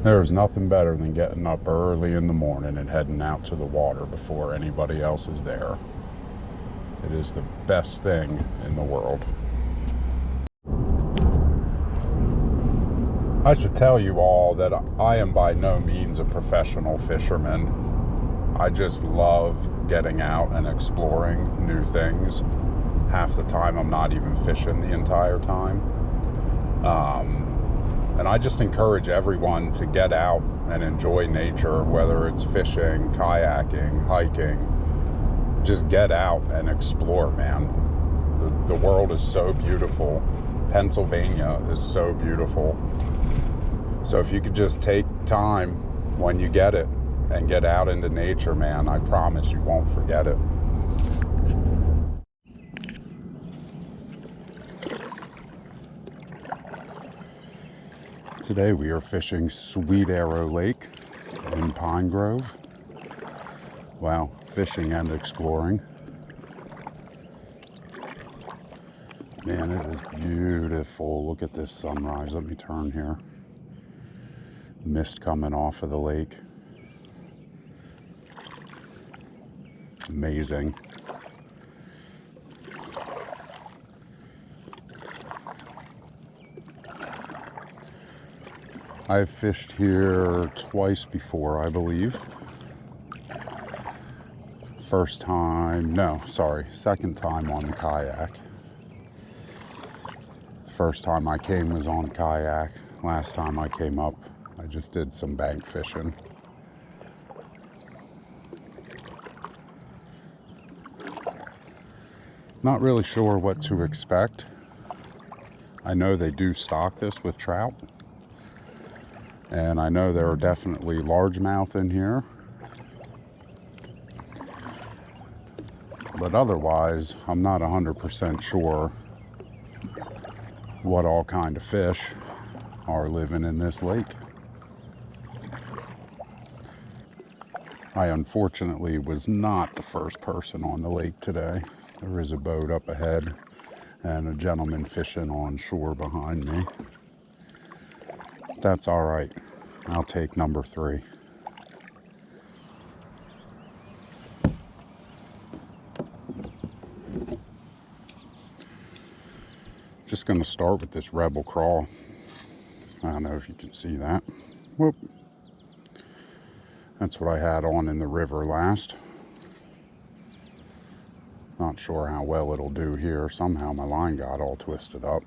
There's nothing better than getting up early in the morning and heading out to the water before anybody else is there. It is the best thing in the world. I should tell you all that I am by no means a professional fisherman. I just love getting out and exploring new things. Half the time I'm not even fishing the entire time. And I just encourage everyone to get out and enjoy nature, whether it's fishing, kayaking, hiking. Just get out and explore, man. The world is so beautiful. Pennsylvania is so beautiful. So if you could just take time when you get it and get out into nature, man, I promise you won't forget it. Today we are fishing Sweet Arrow Lake in Pine Grove. Wow, fishing and exploring. Man, it is beautiful. Look at this sunrise. Let me turn here. Mist coming off of the lake. Amazing. I've fished here twice before, I believe. Second time on the kayak. First time I came was on kayak. Last time I came up, I just did some bank fishing. Not really sure what to expect. I know they do stock this with trout. And I know there are definitely largemouth in here. But otherwise, I'm not 100% sure what all kind of fish are living in this lake. I unfortunately was not the first person on the lake today. There is a boat up ahead and a gentleman fishing on shore behind me. That's all right. I'll take number 3. Just going to start with this Rebel Crawl. I don't know if you can see that. Whoop. That's what I had on in the river last. Not sure how well it'll do here. Somehow my line got all twisted up.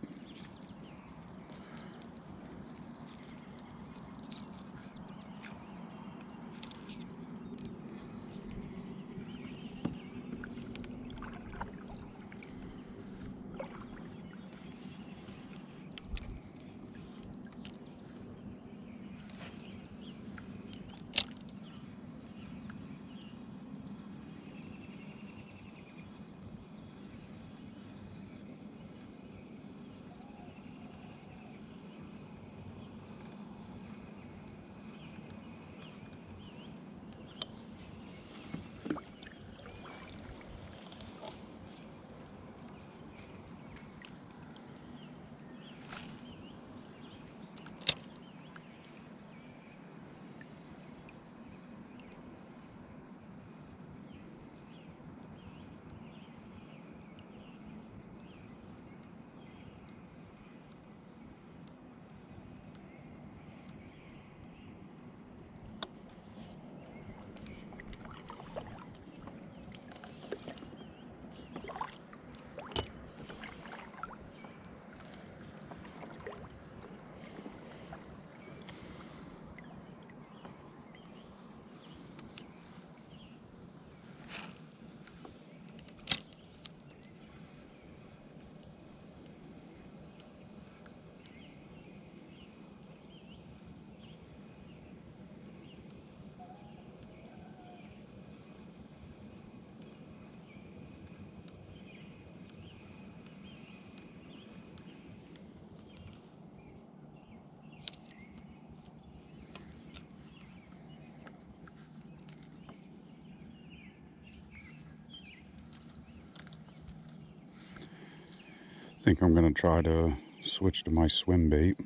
I think I'm going to try to switch to my swim bait.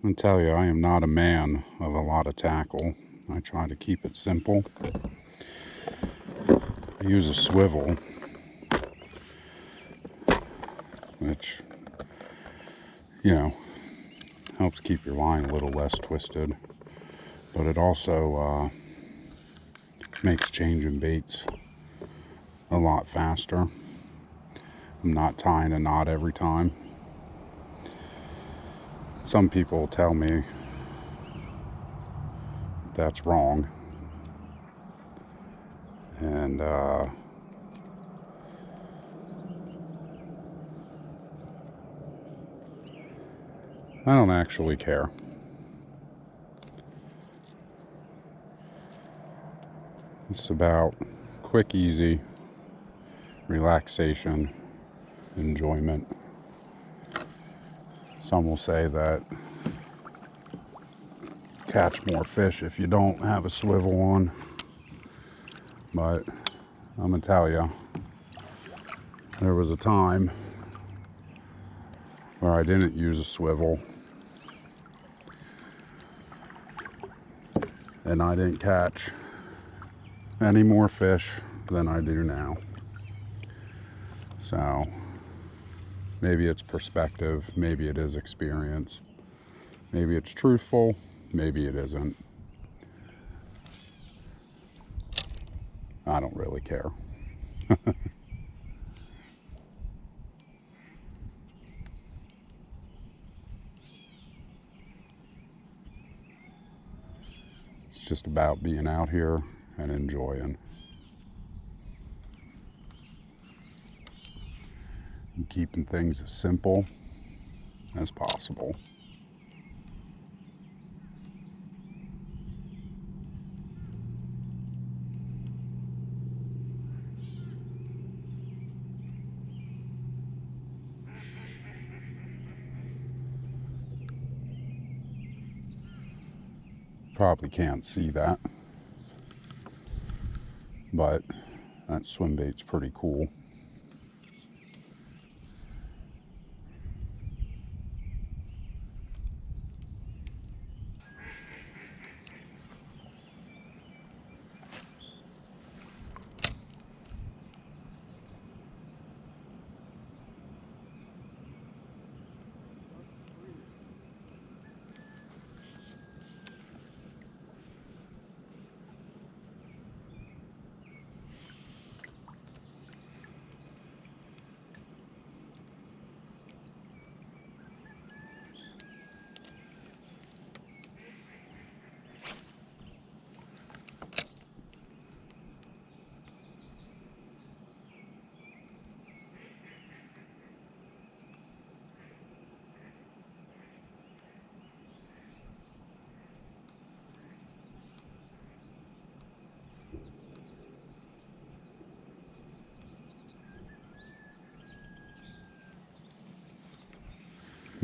I tell you, I am not a man of a lot of tackle. I try to keep it simple. I use a swivel, which, helps keep your line a little less twisted. But it also makes changing baits a lot faster. I'm not tying a knot every time. Some people tell me that's wrong. And I don't actually care. It's about quick, easy relaxation, enjoyment. Some will say that catch more fish if you don't have a swivel on, but I'm gonna tell you, there was a time where I didn't use a swivel and I didn't catch any more fish than I do now. So maybe it's perspective, maybe it is experience, maybe it's truthful, maybe it isn't. I don't really care. It's just about being out here and enjoying. And keeping things as simple as possible. Probably can't see that, but that swim bait's pretty cool.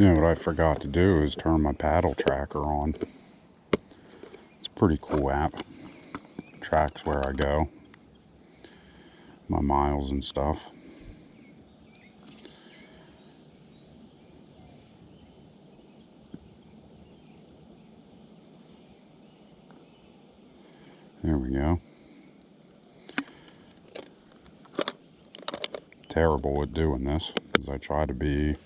What I forgot to do is turn my paddle tracker on. It's a pretty cool app. Tracks where I go, my miles and stuff. There we go. Terrible at doing this, because I try to be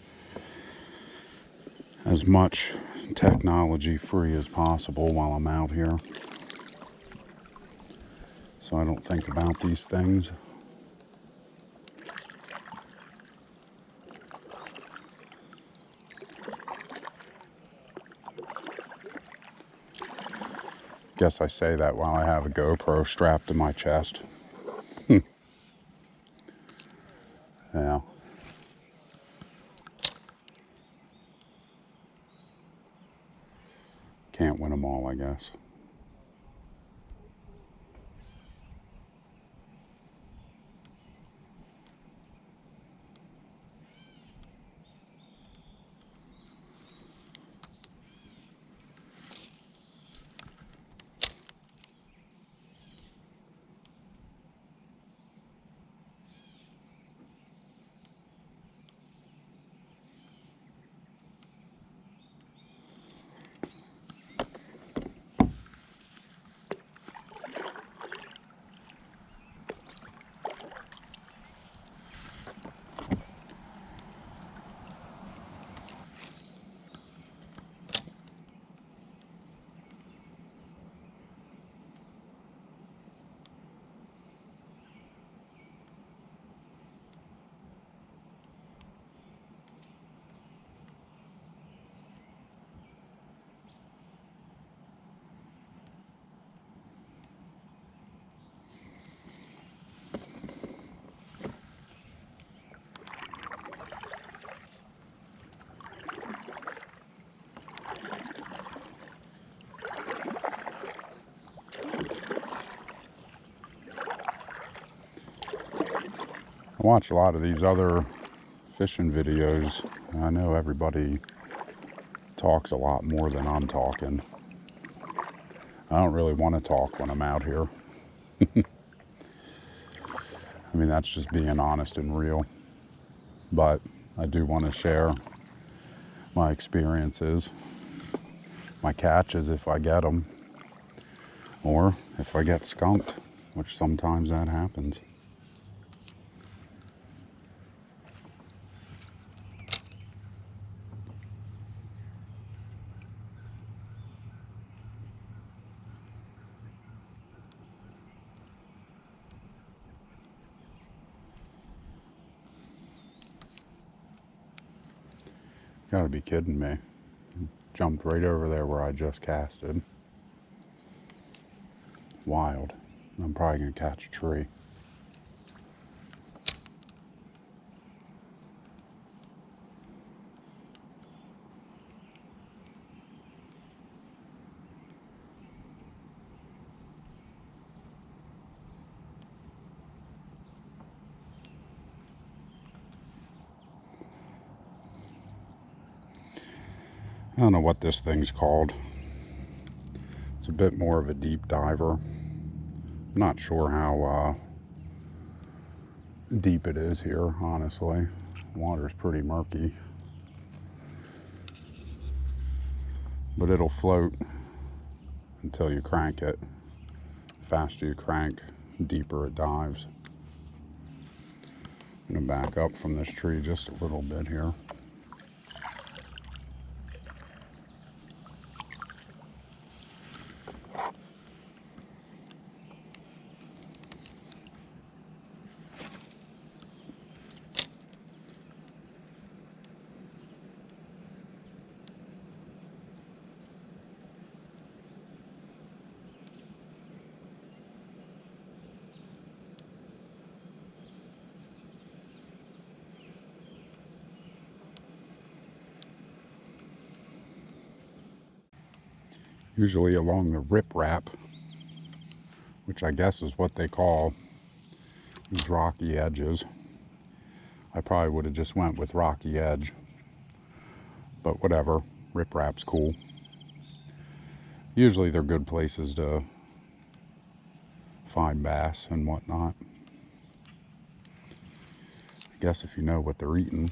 as much technology free as possible while I'm out here, so I don't think about these things. Guess I say that while I have a GoPro strapped to my chest. Yeah. Can't win them all, I guess. I watch a lot of these other fishing videos, and I know everybody talks a lot more than I'm talking. I don't really want to talk when I'm out here. I mean, that's just being honest and real. But I do want to share my experiences, my catches if I get them, or if I get skunked, which sometimes that happens. You gotta be kidding me. Jumped right over there where I just casted. Wild. I'm probably gonna catch a tree. I don't know what this thing's called. It's a bit more of a deep diver. I'm not sure how deep it is here, honestly. Water's pretty murky. But it'll float until you crank it. The faster you crank, the deeper it dives. I'm gonna back up from this tree just a little bit here. Usually along the riprap, which I guess is what they call these rocky edges. I probably would have just went with rocky edge, but whatever, riprap's cool. Usually they're good places to find bass and whatnot. I guess if you know what they're eating.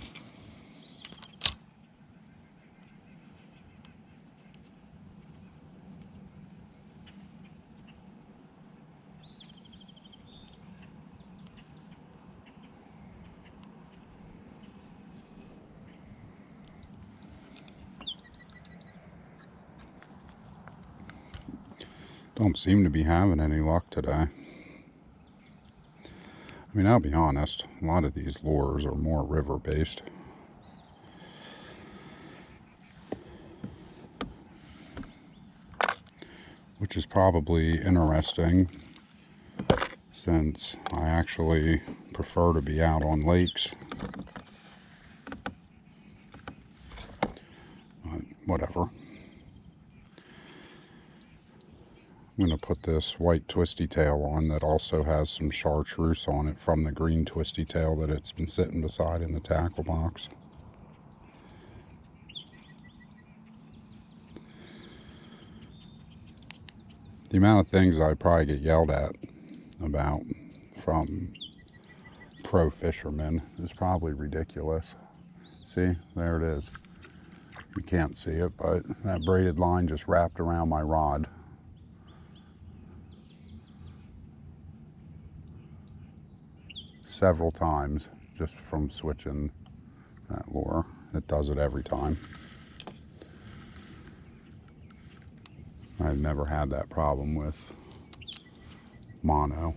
Don't seem to be having any luck today. I mean, I'll be honest, a lot of these lures are more river-based. Which is probably interesting, since I actually prefer to be out on lakes. But whatever. I'm going to put this white twisty tail on that also has some chartreuse on it from the green twisty tail that it's been sitting beside in the tackle box. The amount of things I probably get yelled at about from pro fishermen is probably ridiculous. See, there it is. You can't see it, but that braided line just wrapped around my rod. Several times just from switching that lure. It does it every time. I've never had that problem with mono.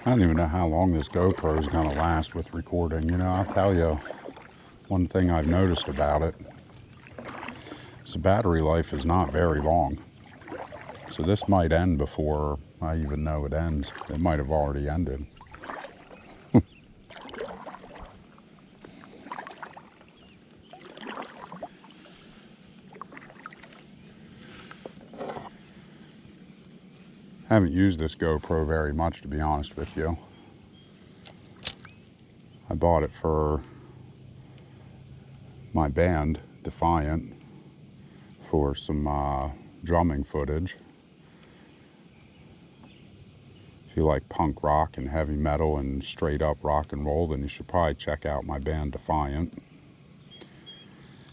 I don't even know how long this GoPro is going to last with recording. You know, I'll tell you one thing I've noticed about it is the battery life is not very long. So this might end before I even know it ends. It might have already ended. I haven't used this GoPro very much, to be honest with you. I bought it for my band, Defiant, for some drumming footage. If you like punk rock and heavy metal and straight up rock and roll, then you should probably check out my band, Defiant.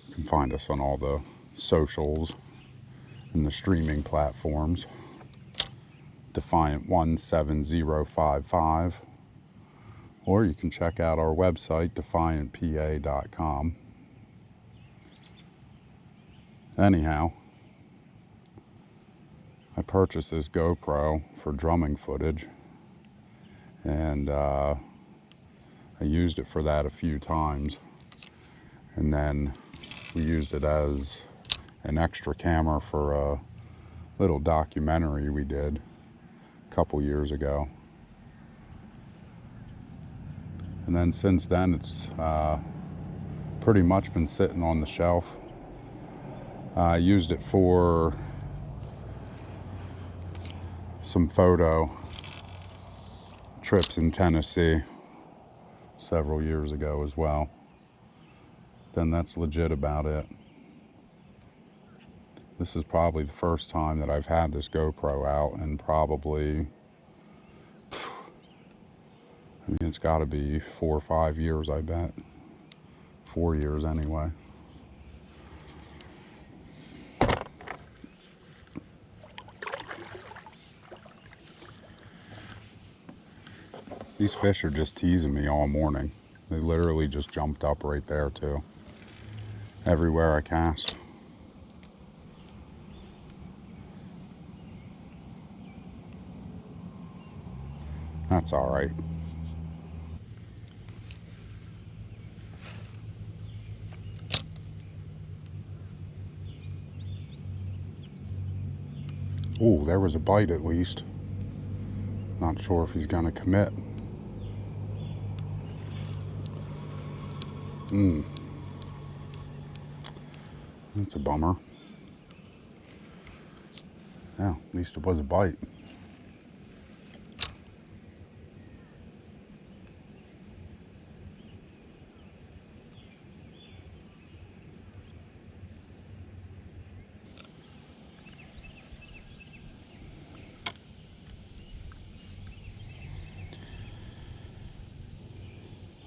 You can find us on all the socials and the streaming platforms. Defiant 17055, or you can check out our website, defiantpa.com. Anyhow, I purchased this GoPro for drumming footage, and I used it for that a few times, and then we used it as an extra camera for a little documentary we did couple years ago. And then since then it's pretty much been sitting on the shelf. I used it for some photo trips in Tennessee several years ago as well. Then that's legit about it. This is probably the first time that I've had this GoPro out in probably, it's got to be 4 or 5 years, I bet. 4 years anyway. These fish are just teasing me all morning. They literally just jumped up right there too. Everywhere I cast. That's all right. Oh, there was a bite at least. Not sure if he's gonna commit. That's a bummer. Yeah, at least it was a bite.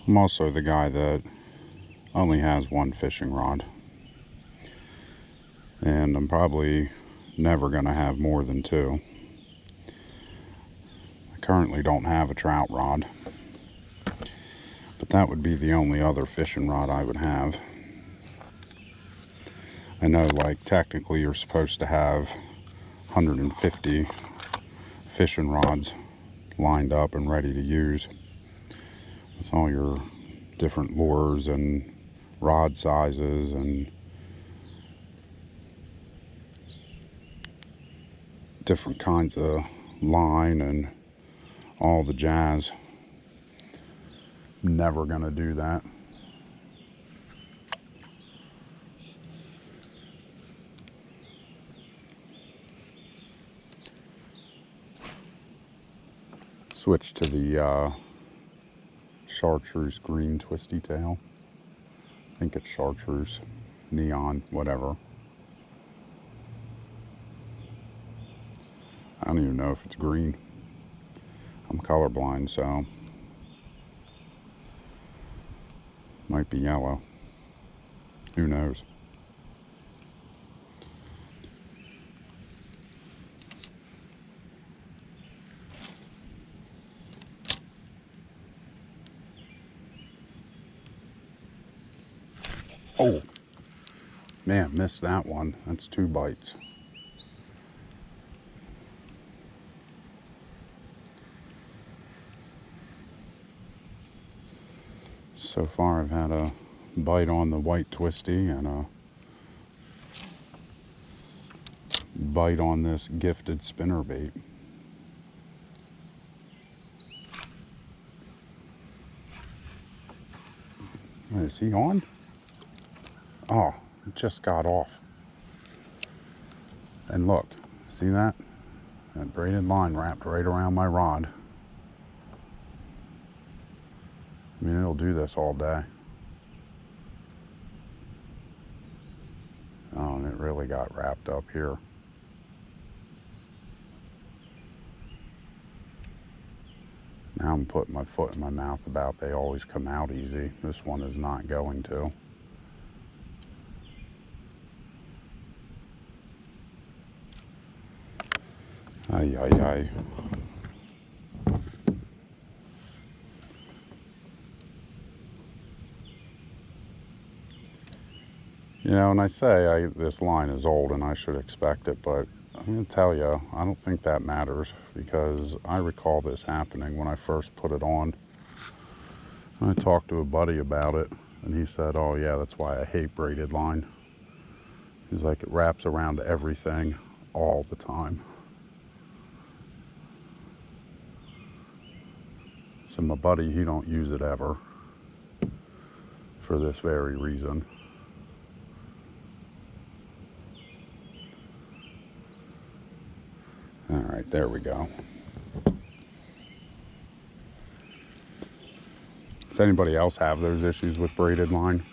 I'm also the guy that only has one fishing rod. And I'm probably never going to have more than two. I currently don't have a trout rod. But that would be the only other fishing rod I would have. I know, like, technically you're supposed to have 150 fishing rods lined up and ready to use, with all your different lures and rod sizes and different kinds of line and all the jazz. Never gonna do that. Switch to the chartreuse green twisty tail. I think it's chartreuse, neon, whatever. I don't even know if it's green. I'm colorblind, so might be yellow. Who knows? Oh, man, missed that one. That's 2 bites. So far I've had a bite on the white twisty and a bite on this gifted spinnerbait. Is he on? Oh, he just got off. And look, see that? That braided line wrapped right around my rod. I mean, it'll do this all day. Oh, and it really got wrapped up here. Now I'm putting my foot in my mouth about they always come out easy. This one is not going to. Ay, ay, ay. You know, and I say this line is old and I should expect it, but I'm going to tell you, I don't think that matters because I recall this happening when I first put it on. I talked to a buddy about it and he said, oh yeah, that's why I hate braided line. He's like, it wraps around everything all the time. So my buddy, he don't use it ever for this very reason. All right, there we go. Does anybody else have those issues with braided line?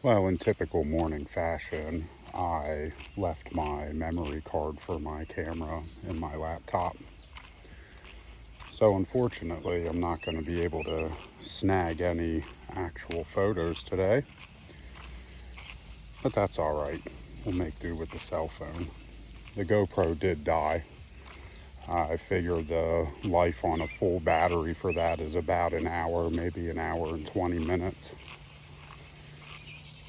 Well, in typical morning fashion, I left my memory card for my camera in my laptop. So unfortunately, I'm not going to be able to snag any actual photos today. But that's all right. We'll make do with the cell phone. The GoPro did die. I figure the life on a full battery for that is about an hour, maybe an hour and 20 minutes.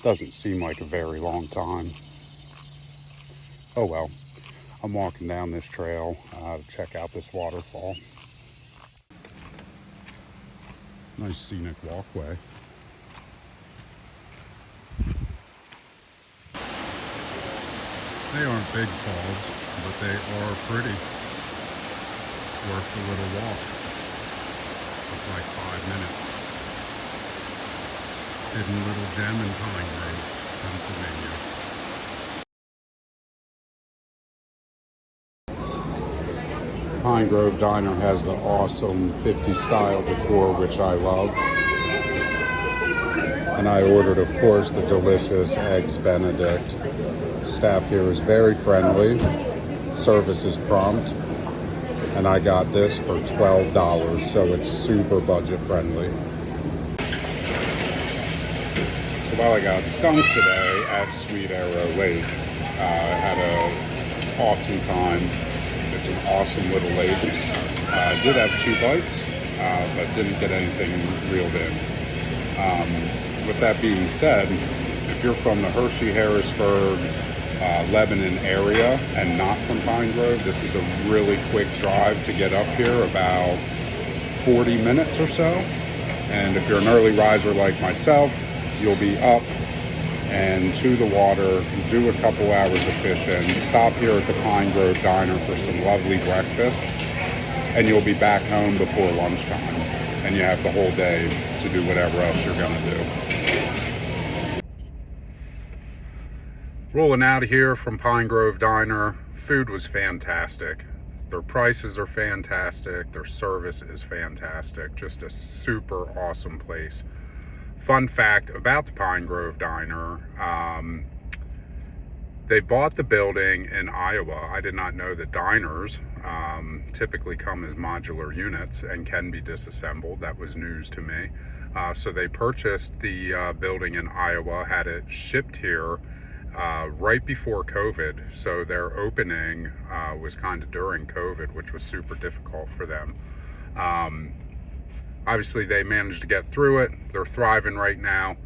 Doesn't seem like a very long time. Oh well, I'm walking down this trail to check out this waterfall. Nice scenic walkway. They aren't big falls, but they are pretty. Worth a little walk. It's like 5 minutes. Hidden little gem in Pine Grove, Pennsylvania. Pine Grove Diner has the awesome 50s style decor, which I love. And I ordered, of course, the delicious Eggs Benedict. Staff here is very friendly. Service is prompt. And I got this for $12, so it's super budget friendly. So while I got skunked today at Sweet Arrow Lake, I had an awesome time. It's an awesome little lake. I did have 2 bites, but didn't get anything reeled in. With that being said, if you're from the Hershey-Harrisburg, Lebanon area and not from Pine Grove, this is a really quick drive to get up here, about 40 minutes or so. And if you're an early riser like myself, you'll be up and to the water, do a couple hours of fishing, stop here at the Pine Grove Diner for some lovely breakfast, and you'll be back home before lunchtime. And you have the whole day to do whatever else you're gonna do. Rolling out of here from Pine Grove Diner, food was fantastic. Their prices are fantastic. Their service is fantastic. Just a super awesome place. Fun fact about the Pine Grove Diner, they bought the building in Iowa. I did not know that diners typically come as modular units and can be disassembled. That was news to me. So they purchased the building in Iowa, had it shipped here right before COVID. So their opening was kind of during COVID, which was super difficult for them. Obviously they managed to get through it. They're thriving right now.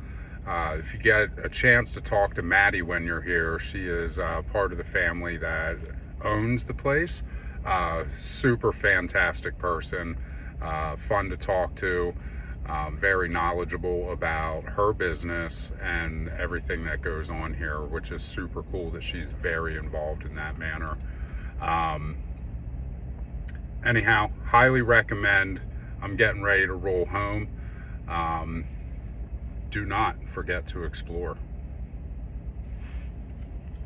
If you get a chance to talk to Maddie when you're here, she is part of the family that owns the place. Super fantastic person, fun to talk to, very knowledgeable about her business and everything that goes on here, which is super cool that she's very involved in that manner. Anyhow, highly recommend. I'm getting ready to roll home. Do not forget to explore.